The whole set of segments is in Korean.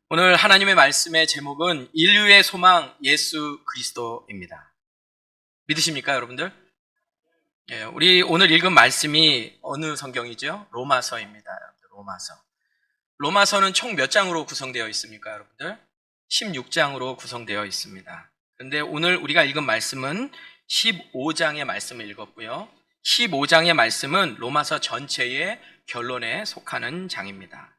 오늘 하나님의 말씀의 제목은 인류의 소망 예수 그리스도입니다. 믿으십니까, 여러분들? 예, 우리 오늘 읽은 말씀이 어느 성경이죠? 로마서입니다. 로마서. 로마서는 총 몇 장으로 구성되어 있습니까, 여러분들? 16장으로 구성되어 있습니다. 그런데 오늘 우리가 읽은 말씀은 15장의 말씀을 읽었고요. 15장의 말씀은 로마서 전체의 결론에 속하는 장입니다.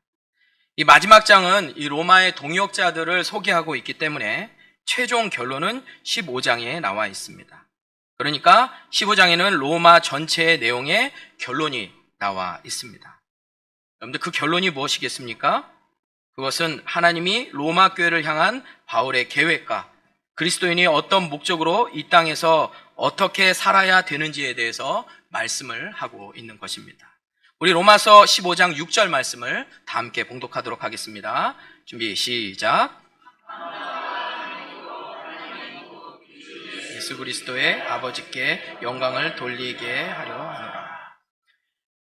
이 마지막 장은 이 로마의 동역자들을 소개하고 있기 때문에 최종 결론은 15장에 나와 있습니다. 그러니까 15장에는 로마 전체의 내용의 결론이 나와 있습니다. 여러분들 그 결론이 무엇이겠습니까? 그것은 하나님이 로마 교회를 향한 바울의 계획과 그리스도인이 어떤 목적으로 이 땅에서 어떻게 살아야 되는지에 대해서 말씀을 하고 있는 것입니다. 우리 로마서 15장 6절 말씀을 다 함께 봉독하도록 하겠습니다. 준비 시작. 예수 그리스도의 아버지께 영광을 돌리게 하려 하노라.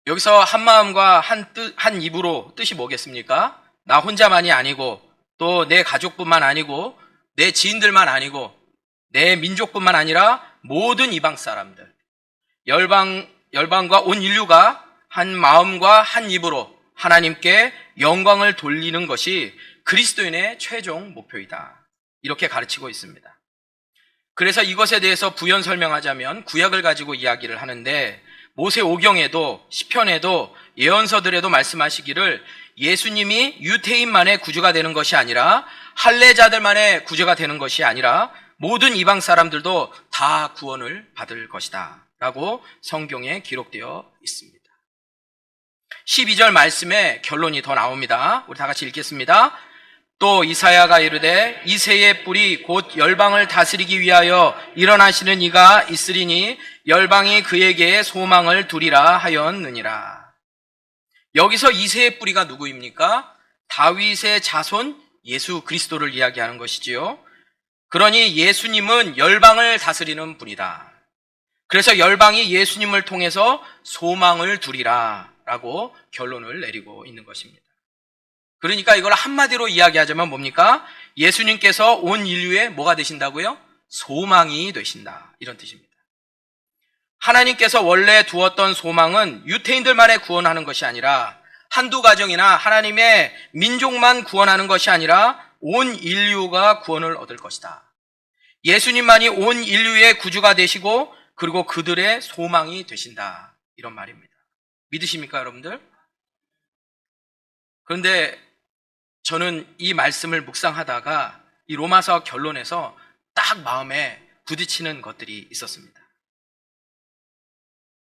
여기서 한 마음과 한 입으로 뜻이 뭐겠습니까? 나 혼자만이 아니고 또 내 가족뿐만 아니고 내 지인들만 아니고 내 민족뿐만 아니라 모든 이방 사람들, 열방과 온 인류가 한 마음과 한 입으로 하나님께 영광을 돌리는 것이 그리스도인의 최종 목표이다. 이렇게 가르치고 있습니다. 그래서 이것에 대해서 부연 설명하자면 구약을 가지고 이야기를 하는데 모세오경에도 시편에도 예언서들에도 말씀하시기를 예수님이 유태인만의 구주가 되는 것이 아니라 할례자들만의 구주가 되는 것이 아니라 모든 이방 사람들도 다 구원을 받을 것이다 라고 성경에 기록되어 있습니다. 12절 말씀에 결론이 더 나옵니다. 우리 다 같이 읽겠습니다. 또 이사야가 이르되 이새의 뿔이 곧 열방을 다스리기 위하여 일어나시는 이가 있으리니 열방이 그에게 소망을 두리라 하였느니라. 여기서 이새의 뿌리가 누구입니까? 다윗의 자손 예수 그리스도를 이야기하는 것이지요. 그러니 예수님은 열방을 다스리는 분이다. 그래서 열방이 예수님을 통해서 소망을 두리라 라고 결론을 내리고 있는 것입니다. 그러니까 이걸 한마디로 이야기하자면 뭡니까? 예수님께서 온 인류의 뭐가 되신다고요? 소망이 되신다. 이런 뜻입니다. 하나님께서 원래 두었던 소망은 유태인들만의 구원하는 것이 아니라 한두 가정이나 하나님의 민족만 구원하는 것이 아니라 온 인류가 구원을 얻을 것이다. 예수님만이 온 인류의 구주가 되시고 그리고 그들의 소망이 되신다. 이런 말입니다. 믿으십니까, 여러분들? 그런데 저는 이 말씀을 묵상하다가 이 로마서 결론에서 딱 마음에 부딪히는 것들이 있었습니다.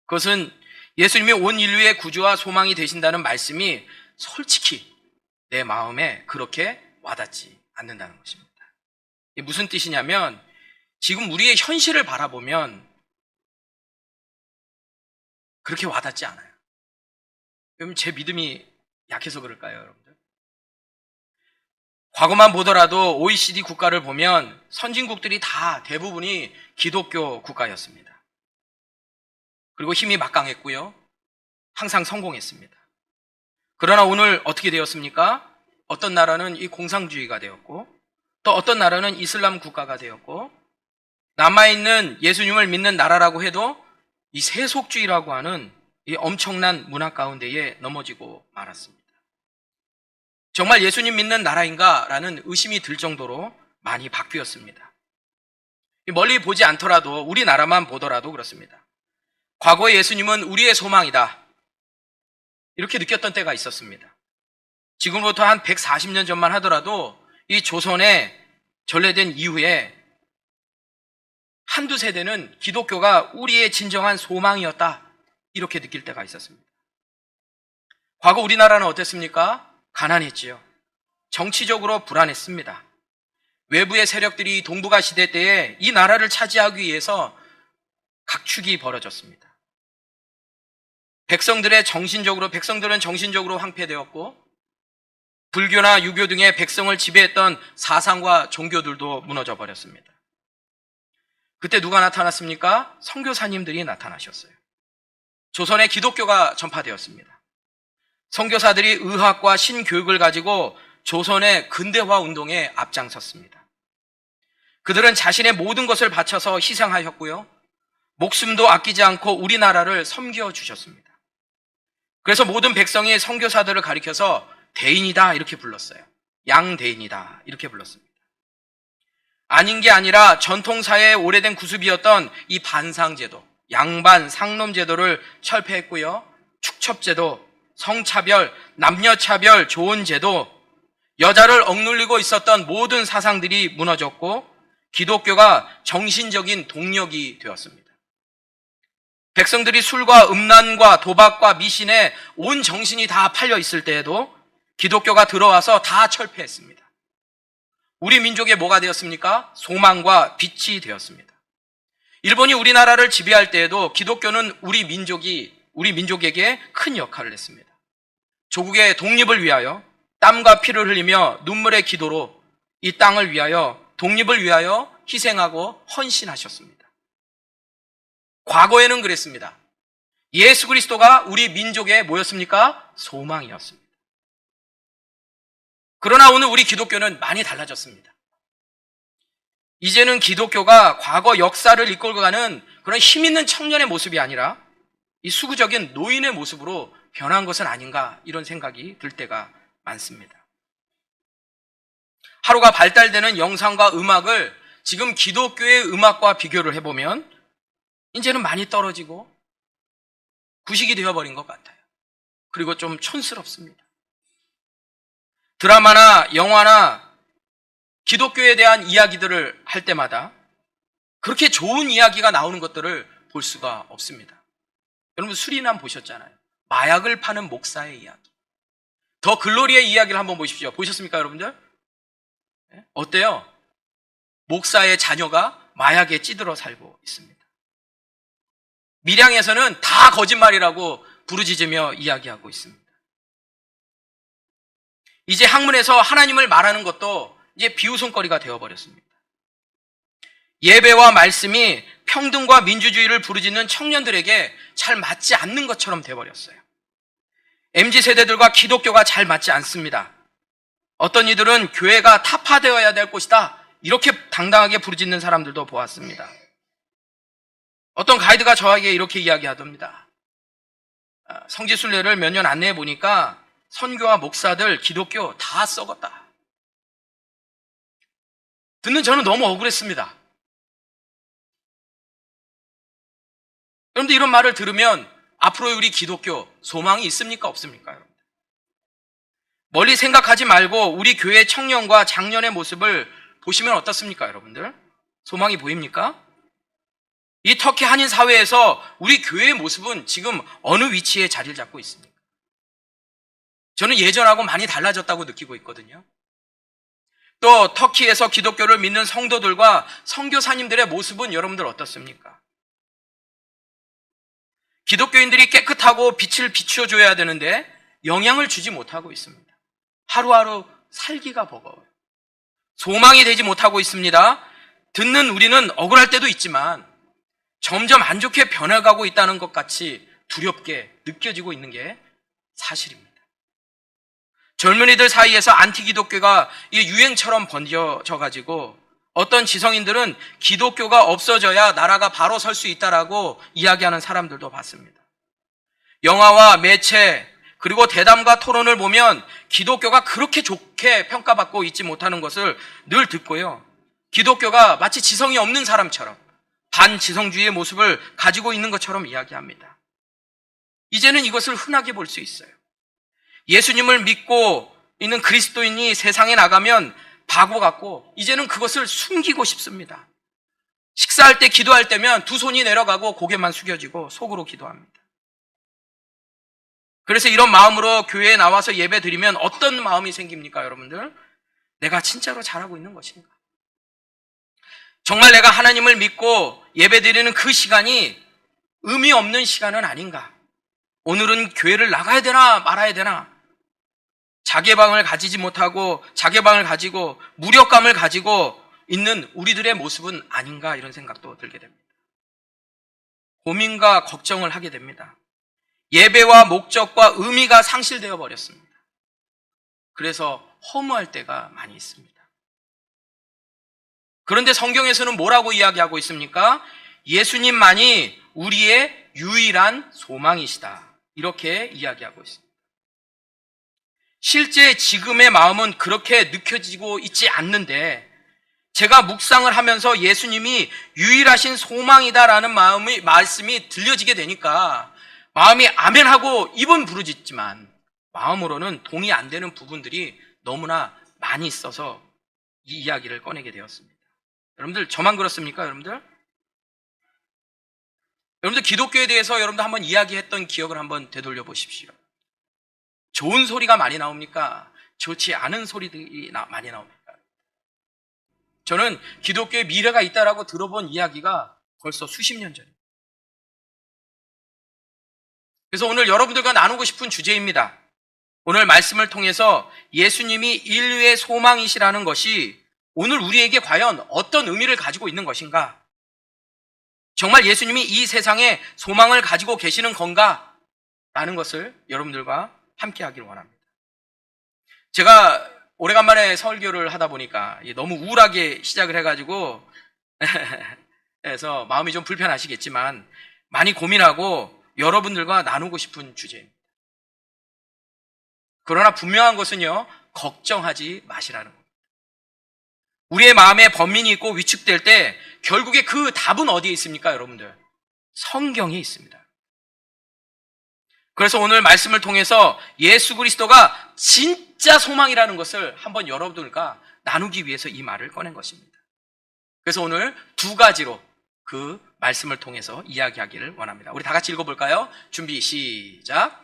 그것은 예수님이 온 인류의 구주와 소망이 되신다는 말씀이 솔직히 내 마음에 그렇게 와닿지 않는다는 것입니다. 이게 무슨 뜻이냐면 지금 우리의 현실을 바라보면 그렇게 와닿지 않아요. 그럼 제 믿음이 약해서 그럴까요, 여러분들? 과거만 보더라도 OECD 국가를 보면 선진국들이 다 대부분이 기독교 국가였습니다. 그리고 힘이 막강했고요. 항상 성공했습니다. 그러나 오늘 어떻게 되었습니까? 어떤 나라는 이 공산주의가 되었고 또 어떤 나라는 이슬람 국가가 되었고 남아있는 예수님을 믿는 나라라고 해도 이 세속주의라고 하는 이 엄청난 문화 가운데에 넘어지고 말았습니다. 정말 예수님 믿는 나라인가라는 의심이 들 정도로 많이 바뀌었습니다. 멀리 보지 않더라도 우리나라만 보더라도 그렇습니다. 과거의 예수님은 우리의 소망이다. 이렇게 느꼈던 때가 있었습니다. 지금부터 한 140년 전만 하더라도 이 조선에 전래된 이후에 한두 세대는 기독교가 우리의 진정한 소망이었다. 이렇게 느낄 때가 있었습니다. 과거 우리나라는 어땠습니까? 가난했지요. 정치적으로 불안했습니다. 외부의 세력들이 동북아 시대 때에 이 나라를 차지하기 위해서 각축이 벌어졌습니다. 백성들은 정신적으로 황폐되었고 불교나 유교 등의 백성을 지배했던 사상과 종교들도 무너져 버렸습니다. 그때 누가 나타났습니까? 선교사님들이 나타나셨어요. 조선에 기독교가 전파되었습니다. 선교사들이 의학과 신교육을 가지고 조선의 근대화 운동에 앞장섰습니다. 그들은 자신의 모든 것을 바쳐서 희생하셨고요. 목숨도 아끼지 않고 우리나라를 섬겨주셨습니다. 그래서 모든 백성이 선교사들을 가리켜서 대인이다 이렇게 불렀어요. 양대인이다 이렇게 불렀습니다. 아닌 게 아니라 전통사회의 오래된 구습이었던 이 반상제도, 양반, 상놈제도를 철폐했고요. 축첩제도, 성차별, 남녀차별, 조언제도, 여자를 억눌리고 있었던 모든 사상들이 무너졌고 기독교가 정신적인 동력이 되었습니다. 백성들이 술과 음란과 도박과 미신에 온 정신이 다 팔려 있을 때에도 기독교가 들어와서 다 철폐했습니다. 우리 민족에 뭐가 되었습니까? 소망과 빛이 되었습니다. 일본이 우리나라를 지배할 때에도 기독교는 우리 민족에게 큰 역할을 했습니다. 조국의 독립을 위하여 땀과 피를 흘리며 눈물의 기도로 이 땅을 위하여, 독립을 위하여 희생하고 헌신하셨습니다. 과거에는 그랬습니다. 예수 그리스도가 우리 민족의 뭐였습니까? 소망이었습니다. 그러나 오늘 우리 기독교는 많이 달라졌습니다. 이제는 기독교가 과거 역사를 이끌고 가는 그런 힘 있는 청년의 모습이 아니라 이 수구적인 노인의 모습으로 변한 것은 아닌가 이런 생각이 들 때가 많습니다. 하루가 발달되는 영상과 음악을 지금 기독교의 음악과 비교를 해보면 이제는 많이 떨어지고 구식이 되어버린 것 같아요. 그리고 좀 촌스럽습니다. 드라마나 영화나 기독교에 대한 이야기들을 할 때마다 그렇게 좋은 이야기가 나오는 것들을 볼 수가 없습니다. 여러분 수리남 보셨잖아요. 마약을 파는 목사의 이야기. 더 글로리의 이야기를 한번 보십시오. 보셨습니까 여러분들? 어때요? 목사의 자녀가 마약에 찌들어 살고 있습니다. 밀양에서는 다 거짓말이라고 부르짖으며 이야기하고 있습니다. 이제 학문에서 하나님을 말하는 것도 이제 비웃음거리가 되어버렸습니다. 예배와 말씀이 평등과 민주주의를 부르짖는 청년들에게 잘 맞지 않는 것처럼 되어버렸어요. MZ세대들과 기독교가 잘 맞지 않습니다. 어떤 이들은 교회가 타파되어야 될 곳이다 이렇게 당당하게 부르짖는 사람들도 보았습니다. 어떤 가이드가 저에게 이렇게 이야기하답니다. 성지순례를 몇 년 안내해 보니까 선교와 목사들, 기독교 다 썩었다. 듣는 저는 너무 억울했습니다. 여러분들 이런 말을 들으면 앞으로 우리 기독교 소망이 있습니까? 없습니까? 여러분? 멀리 생각하지 말고 우리 교회 청년과 장년의 모습을 보시면 어떻습니까? 여러분들? 소망이 보입니까? 이 터키 한인 사회에서 우리 교회의 모습은 지금 어느 위치에 자리를 잡고 있습니까? 저는 예전하고 많이 달라졌다고 느끼고 있거든요. 또 터키에서 기독교를 믿는 성도들과 선교사님들의 모습은 여러분들 어떻습니까? 기독교인들이 깨끗하고 빛을 비추어줘야 되는데 영향을 주지 못하고 있습니다. 하루하루 살기가 버거워요. 소망이 되지 못하고 있습니다. 듣는 우리는 억울할 때도 있지만 점점 안 좋게 변해가고 있다는 것 같이 두렵게 느껴지고 있는 게 사실입니다. 젊은이들 사이에서 안티기독교가 유행처럼 번져져가지고 어떤 지성인들은 기독교가 없어져야 나라가 바로 설 수 있다라고 이야기하는 사람들도 봤습니다. 영화와 매체 그리고 대담과 토론을 보면 기독교가 그렇게 좋게 평가받고 있지 못하는 것을 늘 듣고요. 기독교가 마치 지성이 없는 사람처럼 반지성주의의 모습을 가지고 있는 것처럼 이야기합니다. 이제는 이것을 흔하게 볼 수 있어요. 예수님을 믿고 있는 그리스도인이 세상에 나가면 바보 같고 이제는 그것을 숨기고 싶습니다. 식사할 때 기도할 때면 두 손이 내려가고 고개만 숙여지고 속으로 기도합니다. 그래서 이런 마음으로 교회에 나와서 예배 드리면 어떤 마음이 생깁니까 여러분들? 내가 진짜로 잘하고 있는 것인가? 정말 내가 하나님을 믿고 예배 드리는 그 시간이 의미 없는 시간은 아닌가? 오늘은 교회를 나가야 되나 말아야 되나? 자개방을 가지고 무력감을 가지고 있는 우리들의 모습은 아닌가 이런 생각도 들게 됩니다. 고민과 걱정을 하게 됩니다. 예배와 목적과 의미가 상실되어 버렸습니다. 그래서 허무할 때가 많이 있습니다. 그런데 성경에서는 뭐라고 이야기하고 있습니까? 예수님만이 우리의 유일한 소망이시다. 이렇게 이야기하고 있습니다. 실제 지금의 마음은 그렇게 느껴지고 있지 않는데 제가 묵상을 하면서 예수님이 유일하신 소망이다라는 말씀이 들려지게 되니까 마음이 아멘하고 입은 부르짖지만 마음으로는 동의 안 되는 부분들이 너무나 많이 있어서 이 이야기를 꺼내게 되었습니다. 여러분들 저만 그렇습니까? 여러분들 기독교에 대해서 여러분들 한번 이야기했던 기억을 한번 되돌려 보십시오. 좋은 소리가 많이 나옵니까? 좋지 않은 소리들이 많이 나옵니까? 저는 기독교에 미래가 있다라고 들어본 이야기가 벌써 수십 년 전입니다. 그래서 오늘 여러분들과 나누고 싶은 주제입니다. 오늘 말씀을 통해서 예수님이 인류의 소망이시라는 것이 오늘 우리에게 과연 어떤 의미를 가지고 있는 것인가? 정말 예수님이 이 세상에 소망을 가지고 계시는 건가? 라는 것을 여러분들과 함께 하기를 원합니다. 제가 오래간만에 설교를 하다 보니까 너무 우울하게 시작을 해가지고 그래서 마음이 좀 불편하시겠지만 많이 고민하고 여러분들과 나누고 싶은 주제입니다. 그러나 분명한 것은요, 걱정하지 마시라는 겁니다. 우리의 마음에 번민이 있고 위축될 때 결국에 그 답은 어디에 있습니까, 여러분들? 성경에 있습니다. 그래서 오늘 말씀을 통해서 예수 그리스도가 진짜 소망이라는 것을 한번 여러분들과 나누기 위해서 이 말을 꺼낸 것입니다. 그래서 오늘 두 가지로 그 말씀을 통해서 이야기하기를 원합니다. 우리 다 같이 읽어볼까요? 준비 시작.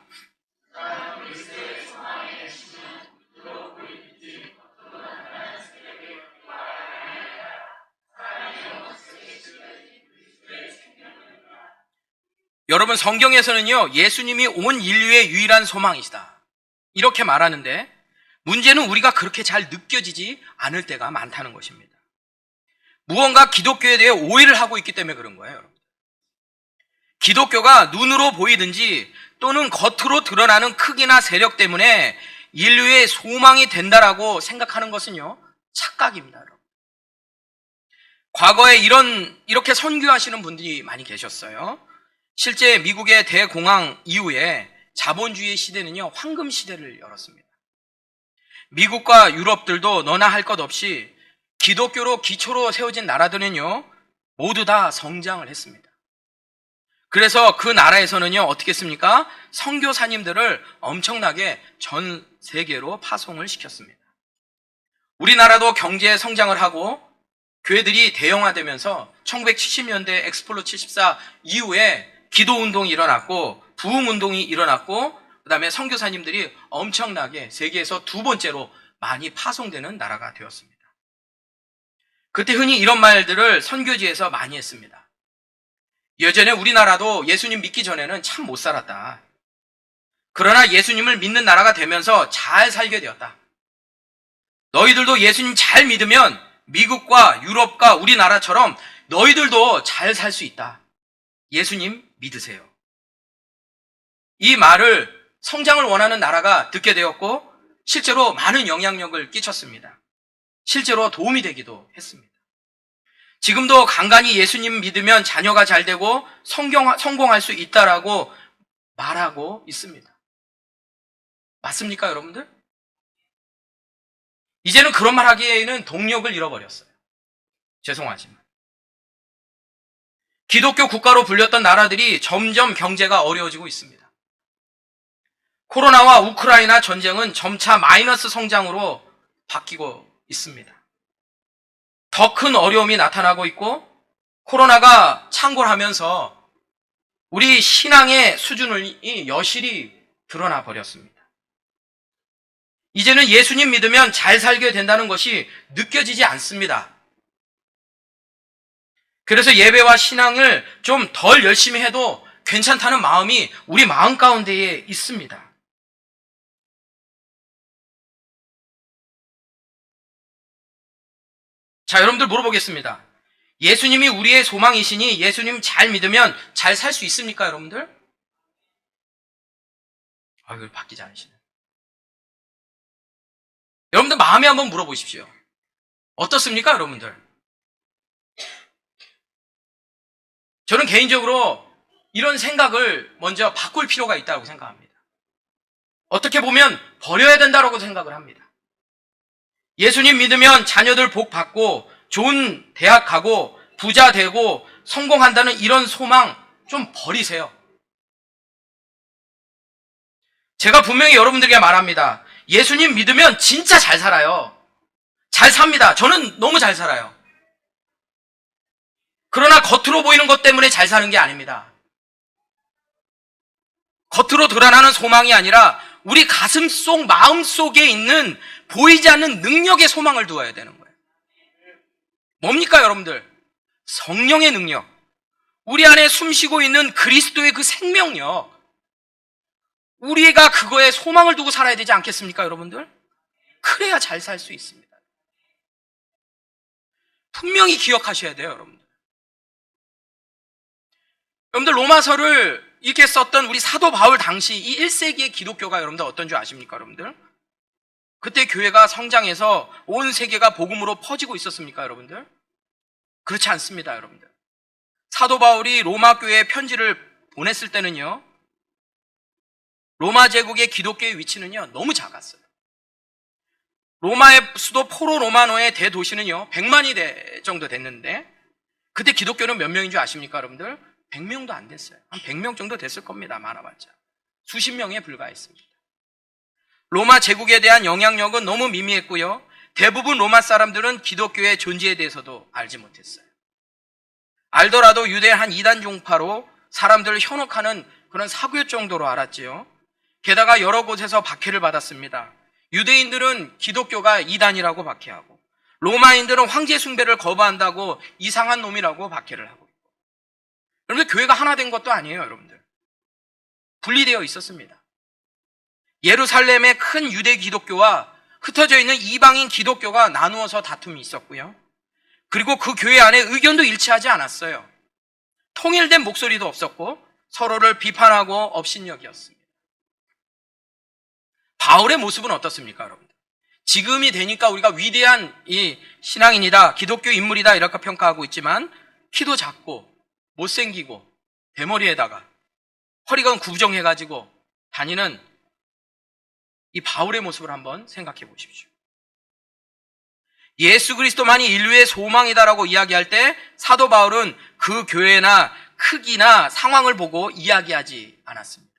여러분 성경에서는요, 예수님이 온 인류의 유일한 소망이시다 이렇게 말하는데 문제는 우리가 그렇게 잘 느껴지지 않을 때가 많다는 것입니다. 무언가 기독교에 대해 오해를 하고 있기 때문에 그런 거예요. 여러분. 기독교가 눈으로 보이든지 또는 겉으로 드러나는 크기나 세력 때문에 인류의 소망이 된다라고 생각하는 것은요, 착각입니다. 여러분. 과거에 이렇게 선교하시는 분들이 많이 계셨어요. 실제 미국의 대공황 이후에 자본주의 시대는요, 황금 시대를 열었습니다. 미국과 유럽들도 너나 할 것 없이 기독교로 기초로 세워진 나라들은요, 모두 다 성장을 했습니다. 그래서 그 나라에서는요, 어떻게 했습니까? 선교사님들을 엄청나게 전 세계로 파송을 시켰습니다. 우리나라도 경제 성장을 하고 교회들이 대형화되면서 1970년대 엑스폴로 74 이후에 기도운동이 일어났고 부흥운동이 일어났고 그 다음에 선교사님들이 엄청나게 세계에서 두 번째로 많이 파송되는 나라가 되었습니다. 그때 흔히 이런 말들을 선교지에서 많이 했습니다. 예전에 우리나라도 예수님 믿기 전에는 참 못 살았다. 그러나 예수님을 믿는 나라가 되면서 잘 살게 되었다. 너희들도 예수님 잘 믿으면 미국과 유럽과 우리나라처럼 너희들도 잘 살 수 있다. 예수님 믿으세요. 이 말을 성장을 원하는 나라가 듣게 되었고 실제로 많은 영향력을 끼쳤습니다. 실제로 도움이 되기도 했습니다. 지금도 간간히 예수님 믿으면 자녀가 잘 되고 성공할 수 있다라고 말하고 있습니다. 맞습니까, 여러분들? 이제는 그런 말 하기에는 동력을 잃어버렸어요. 죄송하지만. 기독교 국가로 불렸던 나라들이 점점 경제가 어려워지고 있습니다. 코로나와 우크라이나 전쟁은 점차 마이너스 성장으로 바뀌고 있습니다. 더 큰 어려움이 나타나고 있고 코로나가 창궐하면서 우리 신앙의 수준이 여실히 드러나 버렸습니다. 이제는 예수님 믿으면 잘 살게 된다는 것이 느껴지지 않습니다. 그래서 예배와 신앙을 좀 덜 열심히 해도 괜찮다는 마음이 우리 마음 가운데에 있습니다. 자, 여러분들 물어보겠습니다. 예수님이 우리의 소망이시니 예수님 잘 믿으면 잘 살 수 있습니까, 여러분들? 이걸 바뀌지 않으시네. 여러분들 마음에 한번 물어보십시오. 어떻습니까, 여러분들? 저는 개인적으로 이런 생각을 먼저 바꿀 필요가 있다고 생각합니다. 어떻게 보면 버려야 된다고 생각을 합니다. 예수님 믿으면 자녀들 복 받고 좋은 대학 가고 부자 되고 성공한다는 이런 소망 좀 버리세요. 제가 분명히 여러분들에게 말합니다. 예수님 믿으면 진짜 잘 살아요. 잘 삽니다. 저는 너무 잘 살아요. 그러나 겉으로 보이는 것 때문에 잘 사는 게 아닙니다. 겉으로 드러나는 소망이 아니라 우리 가슴 속, 마음 속에 있는 보이지 않는 능력의 소망을 두어야 되는 거예요. 뭡니까, 여러분들? 성령의 능력. 우리 안에 숨쉬고 있는 그리스도의 그 생명력. 우리가 그거에 소망을 두고 살아야 되지 않겠습니까, 여러분들? 그래야 잘 살 수 있습니다. 분명히 기억하셔야 돼요, 여러분들. 여러분들, 로마서를 이렇게 썼던 우리 사도 바울 당시 이 1세기의 기독교가 여러분들 어떤 줄 아십니까, 여러분들? 그때 교회가 성장해서 온 세계가 복음으로 퍼지고 있었습니까, 여러분들? 그렇지 않습니다, 여러분들. 사도 바울이 로마 교회에 편지를 보냈을 때는요, 로마 제국의 기독교의 위치는요, 너무 작았어요. 로마의 수도 포로 로마노의 대도시는요, 100만이 정도 됐는데, 그때 기독교는 몇 명인 줄 아십니까, 여러분들? 100명도 안 됐어요. 한 100명 정도 됐을 겁니다, 많아봤자. 수십 명에 불과했습니다. 로마 제국에 대한 영향력은 너무 미미했고요. 대부분 로마 사람들은 기독교의 존재에 대해서도 알지 못했어요. 알더라도 유대 한 이단 종파로 사람들을 현혹하는 그런 사교 정도로 알았지요. 게다가 여러 곳에서 박해를 받았습니다. 유대인들은 기독교가 이단이라고 박해하고, 로마인들은 황제 숭배를 거부한다고 이상한 놈이라고 박해를 하고 있고. 여러분들, 교회가 하나 된 것도 아니에요, 여러분들. 분리되어 있었습니다. 예루살렘의 큰 유대 기독교와 흩어져 있는 이방인 기독교가 나누어서 다툼이 있었고요. 그리고 그 교회 안에 의견도 일치하지 않았어요. 통일된 목소리도 없었고 서로를 비판하고 업신여겼습니다. 바울의 모습은 어떻습니까, 여러분들? 지금이 되니까 우리가 위대한 이 신앙인이다, 기독교 인물이다 이렇게 평가하고 있지만, 키도 작고 못생기고 대머리에다가 허리가 구부정해가지고 다니는 이 바울의 모습을 한번 생각해 보십시오. 예수 그리스도만이 인류의 소망이다라고 이야기할 때 사도 바울은 그 교회나 크기나 상황을 보고 이야기하지 않았습니다.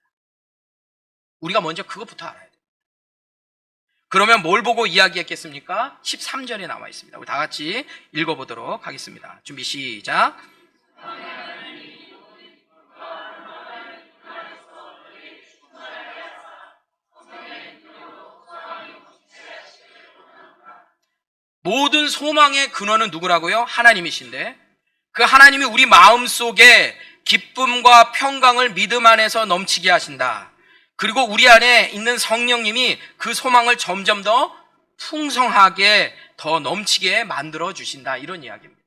우리가 먼저 그것부터 알아야 돼요. 그러면 뭘 보고 이야기했겠습니까? 13절에 나와 있습니다. 우리 다 같이 읽어보도록 하겠습니다. 준비 시작. 모든 소망의 근원은 누구라고요? 하나님이신데, 그 하나님이 우리 마음속에 기쁨과 평강을 믿음 안에서 넘치게 하신다. 그리고 우리 안에 있는 성령님이 그 소망을 점점 더 풍성하게 더 넘치게 만들어 주신다. 이런 이야기입니다.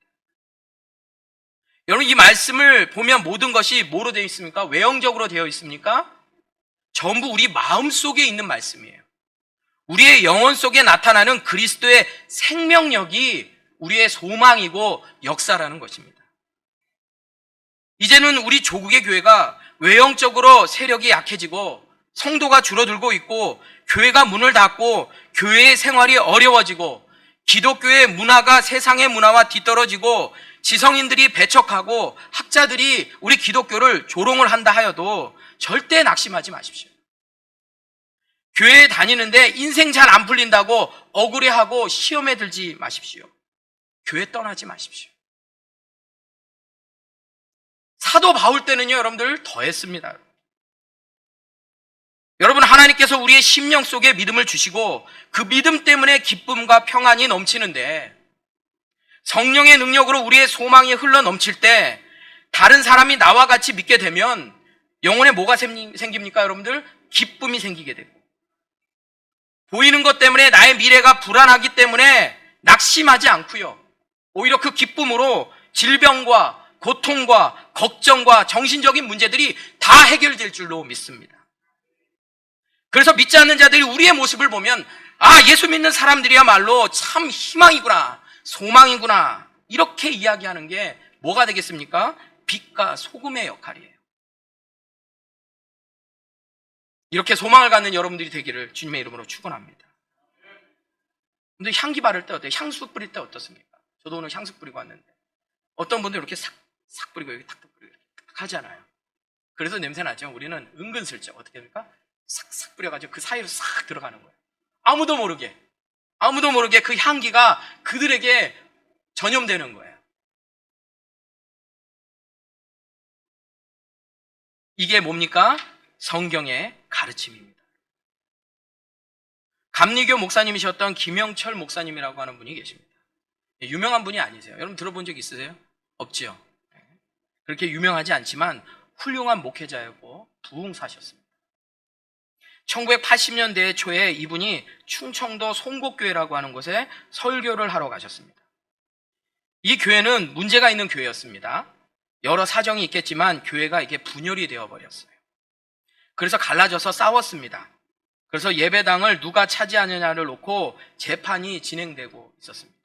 여러분, 이 말씀을 보면 모든 것이 뭐로 되어 있습니까? 외형적으로 되어 있습니까? 전부 우리 마음속에 있는 말씀이에요. 우리의 영혼 속에 나타나는 그리스도의 생명력이 우리의 소망이고 역사라는 것입니다. 이제는 우리 조국의 교회가 외형적으로 세력이 약해지고 성도가 줄어들고 있고, 교회가 문을 닫고 교회의 생활이 어려워지고, 기독교의 문화가 세상의 문화와 뒤떨어지고, 지성인들이 배척하고 학자들이 우리 기독교를 조롱을 한다 하여도 절대 낙심하지 마십시오. 교회에 다니는데 인생 잘 안 풀린다고 억울해하고 시험에 들지 마십시오. 교회 떠나지 마십시오. 사도 바울 때는요, 여러분들 더했습니다. 여러분, 하나님께서 우리의 심령 속에 믿음을 주시고 그 믿음 때문에 기쁨과 평안이 넘치는데, 성령의 능력으로 우리의 소망이 흘러 넘칠 때 다른 사람이 나와 같이 믿게 되면 영혼에 뭐가 생깁니까, 여러분들? 기쁨이 생기게 되고, 보이는 것 때문에 나의 미래가 불안하기 때문에 낙심하지 않고요, 오히려 그 기쁨으로 질병과 고통과 걱정과 정신적인 문제들이 다 해결될 줄로 믿습니다. 그래서 믿지 않는 자들이 우리의 모습을 보면 예수 믿는 사람들이야말로 참 희망이구나, 소망이구나, 이렇게 이야기하는 게 뭐가 되겠습니까? 빛과 소금의 역할이에요. 이렇게 소망을 갖는 여러분들이 되기를 주님의 이름으로 축원합니다. 근데 향기 바를 때 어때요? 향수 뿌릴 때 어떻습니까? 저도 오늘 향수 뿌리고 왔는데 어떤 분들은 이렇게 싹 뿌리고 여기 탁탁 뿌리고 이렇게 탁 하잖아요. 그래서 냄새 나죠. 우리는 은근슬쩍 어떻게 합니까? 싹싹 뿌려가지고 그 사이로 싹 들어가는 거예요. 아무도 모르게 그 향기가 그들에게 전염되는 거예요. 이게 뭡니까? 성경의 가르침입니다. 감리교 목사님이셨던 김영철 목사님이라고 하는 분이 계십니다. 유명한 분이 아니세요. 여러분 들어본 적 있으세요? 없지요. 그렇게 유명하지 않지만 훌륭한 목회자였고 부흥사셨습니다. 1980년대 초에 이분이 충청도 송곡교회라고 하는 곳에 설교를 하러 가셨습니다. 이 교회는 문제가 있는 교회였습니다. 여러 사정이 있겠지만 교회가 이게 분열이 되어버렸어요. 그래서 갈라져서 싸웠습니다. 그래서 예배당을 누가 차지하느냐를 놓고 재판이 진행되고 있었습니다.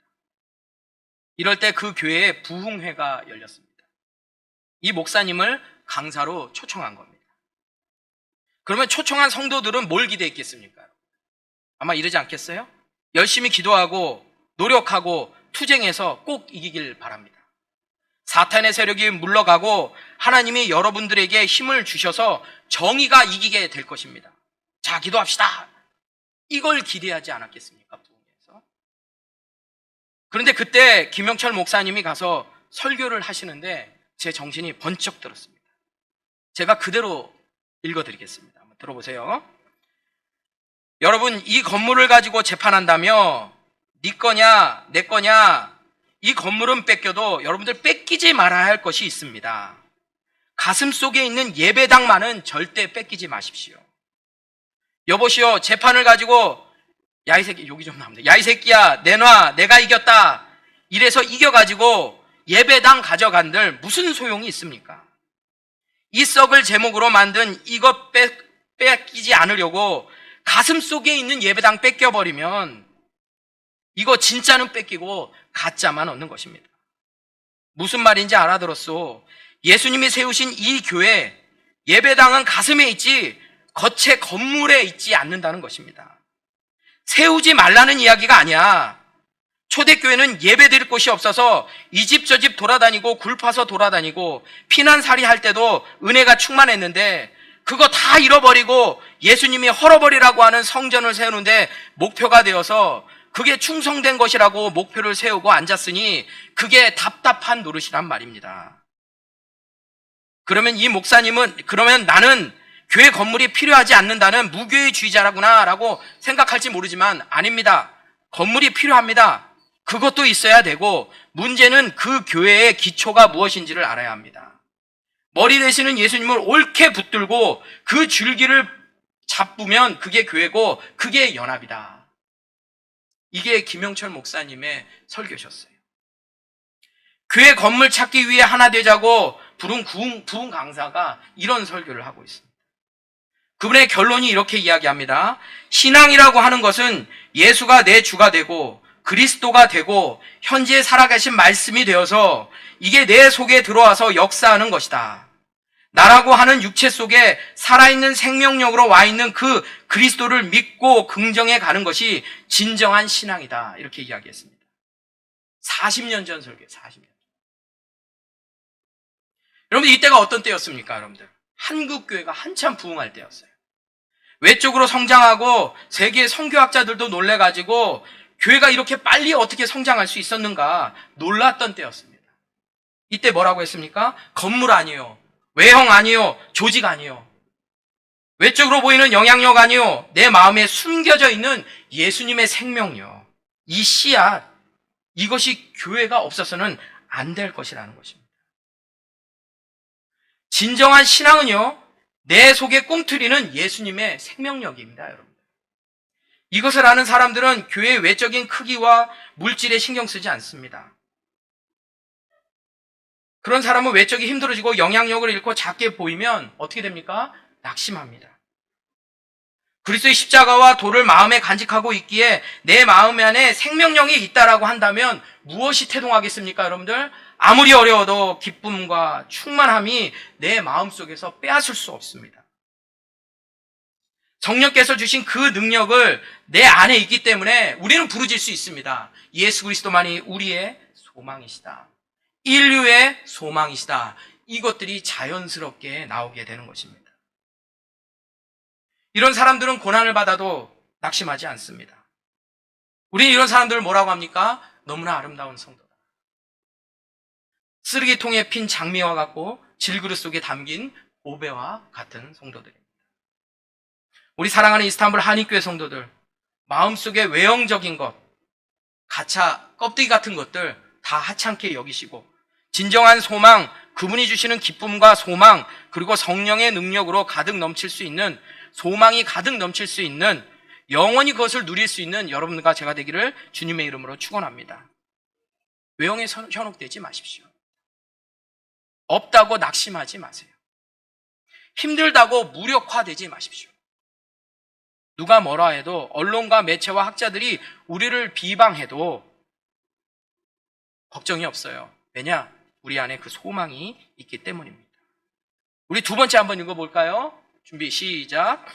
이럴 때 그 교회에 부흥회가 열렸습니다. 이 목사님을 강사로 초청한 겁니다. 그러면 초청한 성도들은 뭘 기대했겠습니까? 아마 이러지 않겠어요? 열심히 기도하고 노력하고 투쟁해서 꼭 이기길 바랍니다. 사탄의 세력이 물러가고 하나님이 여러분들에게 힘을 주셔서 정의가 이기게 될 것입니다. 자, 기도합시다. 이걸 기대하지 않았겠습니까? 부흥회에서. 그런데 그때 김영철 목사님이 가서 설교를 하시는데 제 정신이 번쩍 들었습니다. 제가 그대로 읽어드리겠습니다. 한번 들어보세요. 여러분, 이 건물을 가지고 재판한다며 네 거냐 내 거냐, 이 건물은 뺏겨도 여러분들 뺏기지 말아야 할 것이 있습니다. 가슴 속에 있는 예배당만은 절대 뺏기지 마십시오. 여보시오, 재판을 가지고 야 이 새끼, 여기 좀 나옵니다. 야 이 새끼야 내놔, 내가 이겼다, 이래서 이겨가지고 예배당 가져간들 무슨 소용이 있습니까? 이 썩을 제목으로 만든 이것 뺏기지 않으려고 가슴 속에 있는 예배당 뺏겨버리면 이거 진짜는 뺏기고 가짜만 얻는 것입니다. 무슨 말인지 알아들었소. 예수님이 세우신 이 교회, 예배당은 가슴에 있지 겉에 건물에 있지 않는다는 것입니다. 세우지 말라는 이야기가 아니야. 초대교회는 예배드릴 곳이 없어서 이 집 저 집 돌아다니고 굴파서 돌아다니고 피난살이 할 때도 은혜가 충만했는데 그거 다 잃어버리고 예수님이 헐어버리라고 하는 성전을 세우는데 목표가 되어서 그게 충성된 것이라고 목표를 세우고 앉았으니 그게 답답한 노릇이란 말입니다. 그러면 이 목사님은, 그러면 나는 교회 건물이 필요하지 않는다는 무교회주의자라구나 라고 생각할지 모르지만 아닙니다. 건물이 필요합니다. 그것도 있어야 되고 문제는 그 교회의 기초가 무엇인지를 알아야 합니다. 머리 되시는 예수님을 옳게 붙들고 그 줄기를 잡으면 그게 교회고 그게 연합이다. 이게 김영철 목사님의 설교셨어요. 교회 건물 찾기 위해 하나 되자고 부른 부흥 강사가 이런 설교를 하고 있습니다. 그분의 결론이 이렇게 이야기합니다. 신앙이라고 하는 것은 예수가 내 주가 되고 그리스도가 되고 현재 살아계신 말씀이 되어서 이게 내 속에 들어와서 역사하는 것이다. 나라고 하는 육체 속에 살아있는 생명력으로 와 있는 그 그리스도를 믿고 긍정해 가는 것이 진정한 신앙이다. 이렇게 이야기했습니다. 40년 전 설교예요. 40년. 여러분들 이때가 어떤 때였습니까? 여러분들 한국교회가 한참 부흥할 때였어요. 외적으로 성장하고 세계 선교학자들도 놀래가지고 교회가 이렇게 빨리 어떻게 성장할 수 있었는가 놀랐던 때였습니다. 이때 뭐라고 했습니까? 건물 아니요, 외형 아니요, 조직 아니요, 외적으로 보이는 영향력 아니요, 내 마음에 숨겨져 있는 예수님의 생명력, 이 씨앗, 이것이 교회가 없어서는 안 될 것이라는 것입니다. 진정한 신앙은요, 내 속에 꿈틀이는 예수님의 생명력입니다, 여러분. 이것을 아는 사람들은 교회의 외적인 크기와 물질에 신경 쓰지 않습니다. 그런 사람은 외적이 힘들어지고 영향력을 잃고 작게 보이면 어떻게 됩니까? 낙심합니다. 그리스도의 십자가와 도를 마음에 간직하고 있기에 내 마음 안에 생명력이 있다라고 한다면 무엇이 태동하겠습니까, 여러분들? 아무리 어려워도 기쁨과 충만함이 내 마음속에서 빼앗을 수 없습니다. 성령께서 주신 그 능력을 내 안에 있기 때문에 우리는 부르질 수 있습니다. 예수 그리스도만이 우리의 소망이시다. 인류의 소망이시다. 이것들이 자연스럽게 나오게 되는 것입니다. 이런 사람들은 고난을 받아도 낙심하지 않습니다. 우리는 이런 사람들을 뭐라고 합니까? 너무나 아름다운 성도다. 쓰레기통에 핀 장미와 같고 질그릇 속에 담긴 보배와 같은 성도들입니다. 우리 사랑하는 이스탄불 한인교회 성도들, 마음속에 외형적인 것, 가차, 껍데기 같은 것들 다 하찮게 여기시고 진정한 소망, 그분이 주시는 기쁨과 소망, 그리고 성령의 능력으로 가득 넘칠 수 있는, 소망이 가득 넘칠 수 있는, 영원히 그것을 누릴 수 있는 여러분과 제가 되기를 주님의 이름으로 축원합니다. 외형에 현혹되지 마십시오. 없다고 낙심하지 마세요. 힘들다고 무력화되지 마십시오. 누가 뭐라 해도, 언론과 매체와 학자들이 우리를 비방해도 걱정이 없어요. 왜냐? 우리 안에 그 소망이 있기 때문입니다. 우리 두 번째 한번 읽어볼까요? 준비 시작.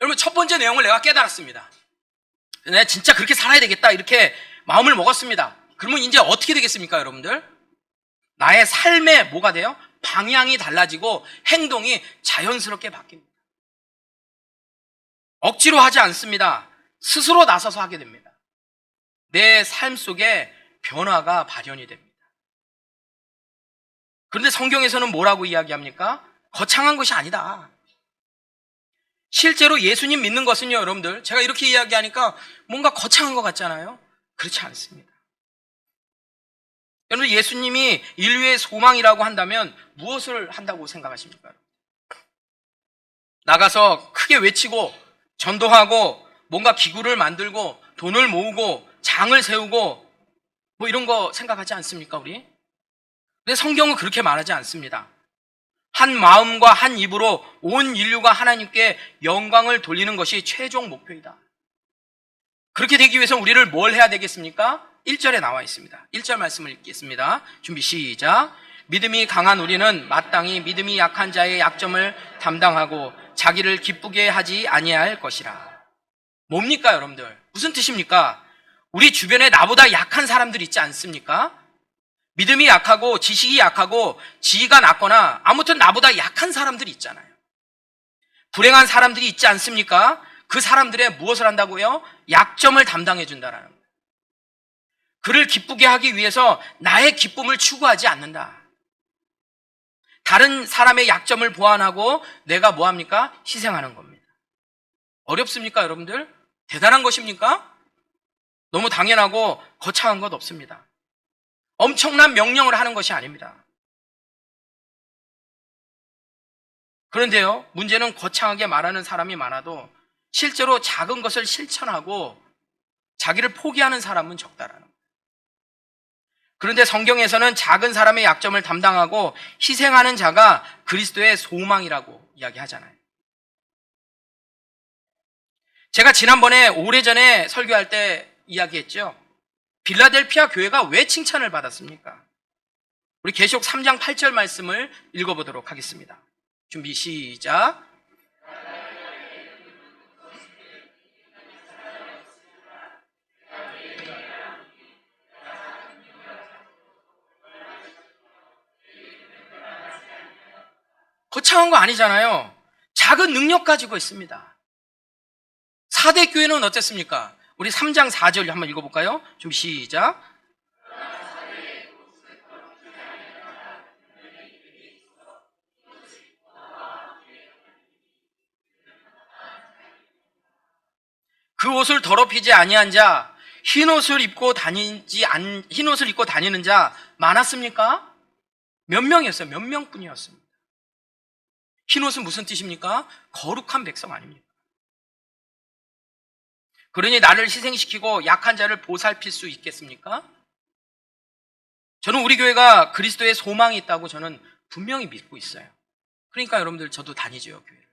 여러분, 첫 번째 내용을 내가 깨달았습니다. 내가 진짜 그렇게 살아야 되겠다, 이렇게 마음을 먹었습니다. 그러면 이제 어떻게 되겠습니까, 여러분들? 나의 삶에 뭐가 돼요? 방향이 달라지고 행동이 자연스럽게 바뀝니다. 억지로 하지 않습니다. 스스로 나서서 하게 됩니다. 내 삶 속에 변화가 발현이 됩니다. 그런데 성경에서는 뭐라고 이야기합니까? 거창한 것이 아니다. 실제로 예수님 믿는 것은요, 여러분들, 제가 이렇게 이야기하니까 뭔가 거창한 것 같잖아요. 그렇지 않습니다. 여러분, 예수님이 인류의 소망이라고 한다면 무엇을 한다고 생각하십니까? 나가서 크게 외치고 전도하고 뭔가 기구를 만들고 돈을 모으고 장을 세우고 뭐 이런 거 생각하지 않습니까, 우리? 근데 성경은 그렇게 말하지 않습니다. 한 마음과 한 입으로 온 인류가 하나님께 영광을 돌리는 것이 최종 목표이다. 그렇게 되기 위해서 우리를 뭘 해야 되겠습니까? 1절에 나와 있습니다. 1절 말씀을 읽겠습니다. 준비 시작. 믿음이 강한 우리는 마땅히 믿음이 약한 자의 약점을 담당하고 자기를 기쁘게 하지 아니할 것이라. 뭡니까, 여러분들? 무슨 뜻입니까? 우리 주변에 나보다 약한 사람들 있지 않습니까? 믿음이 약하고 지식이 약하고 지위가 낮거나 아무튼 나보다 약한 사람들이 있잖아요. 불행한 사람들이 있지 않습니까? 그 사람들의 무엇을 한다고요? 약점을 담당해 준다라는 거예요. 그를 기쁘게 하기 위해서 나의 기쁨을 추구하지 않는다. 다른 사람의 약점을 보완하고 내가 뭐합니까? 희생하는 겁니다. 어렵습니까, 여러분들? 대단한 것입니까? 너무 당연하고 거창한 것 없습니다. 엄청난 명령을 하는 것이 아닙니다. 그런데요, 문제는 거창하게 말하는 사람이 많아도 실제로 작은 것을 실천하고 자기를 포기하는 사람은 적다라는 거예요. 그런데 성경에서는 작은 사람의 약점을 담당하고 희생하는 자가 그리스도의 소망이라고 이야기하잖아요. 제가 지난번에 오래전에 설교할 때 이야기했죠. 빌라델피아 교회가 왜 칭찬을 받았습니까? 우리 계시록 3장 8절 말씀을 읽어보도록 하겠습니다. 준비 시작. 거창한 거 아니잖아요. 작은 능력 가지고 있습니다. 4대 교회는 어땠습니까? 우리 3장 4절 한번 읽어볼까요? 좀 시작. 그 옷을 더럽히지 아니한 자, 흰 옷을 입고 다니는 자 많았습니까? 몇 명이었어요? 몇 명뿐이었습니다. 흰 옷은 무슨 뜻입니까? 거룩한 백성 아닙니까? 그러니 나를 희생시키고 약한 자를 보살필 수 있겠습니까? 저는 우리 교회가 그리스도의 소망이 있다고 저는 분명히 믿고 있어요. 그러니까 여러분들 저도 다니죠, 교회를.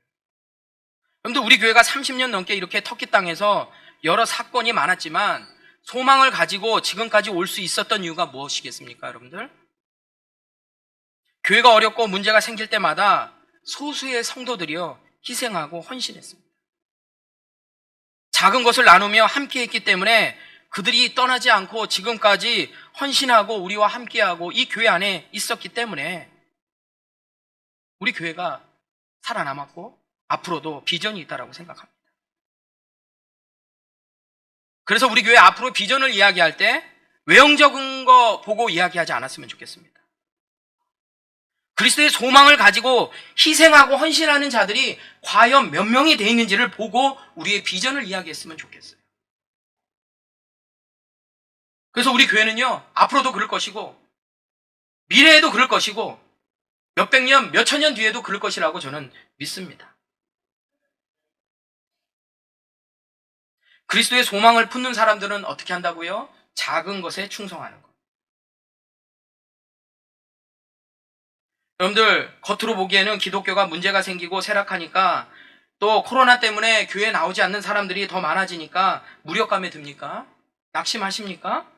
여러분들 우리 교회가 30년 넘게 이렇게 터키 땅에서 여러 사건이 많았지만 소망을 가지고 지금까지 올 수 있었던 이유가 무엇이겠습니까, 여러분들? 교회가 어렵고 문제가 생길 때마다 소수의 성도들이요 희생하고 헌신했습니다. 작은 것을 나누며 함께 했기 때문에 그들이 떠나지 않고 지금까지 헌신하고 우리와 함께하고 이 교회 안에 있었기 때문에 우리 교회가 살아남았고 앞으로도 비전이 있다고 생각합니다. 그래서 우리 교회 앞으로 비전을 이야기할 때 외형적인 거 보고 이야기하지 않았으면 좋겠습니다. 그리스도의 소망을 가지고 희생하고 헌신하는 자들이 과연 몇 명이 돼 있는지를 보고 우리의 비전을 이야기했으면 좋겠어요. 그래서 우리 교회는요, 앞으로도 그럴 것이고, 미래에도 그럴 것이고, 몇백 년, 몇천 년 뒤에도 그럴 것이라고 저는 믿습니다. 그리스도의 소망을 품는 사람들은 어떻게 한다고요? 작은 것에 충성하는 것. 여러분들, 겉으로 보기에는 기독교가 문제가 생기고 쇠락하니까 또 코로나 때문에 교회에 나오지 않는 사람들이 더 많아지니까 무력감에 듭니까? 낙심하십니까?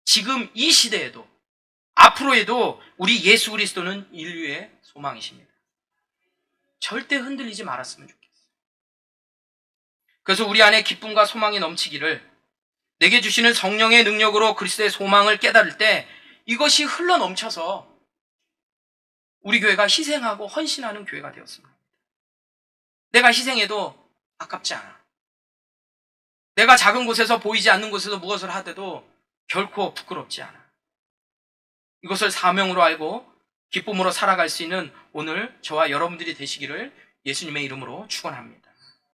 지금 이 시대에도 앞으로에도 우리 예수 그리스도는 인류의 소망이십니다. 절대 흔들리지 말았으면 좋겠어요. 그래서 우리 안에 기쁨과 소망이 넘치기를, 내게 주시는 성령의 능력으로 그리스도의 소망을 깨달을 때 이것이 흘러 넘쳐서 우리 교회가 희생하고 헌신하는 교회가 되었습니다. 내가 희생해도 아깝지 않아. 내가 작은 곳에서 보이지 않는 곳에서 무엇을 하더라도 결코 부끄럽지 않아. 이것을 사명으로 알고 기쁨으로 살아갈 수 있는 오늘 저와 여러분들이 되시기를 예수님의 이름으로 축원합니다.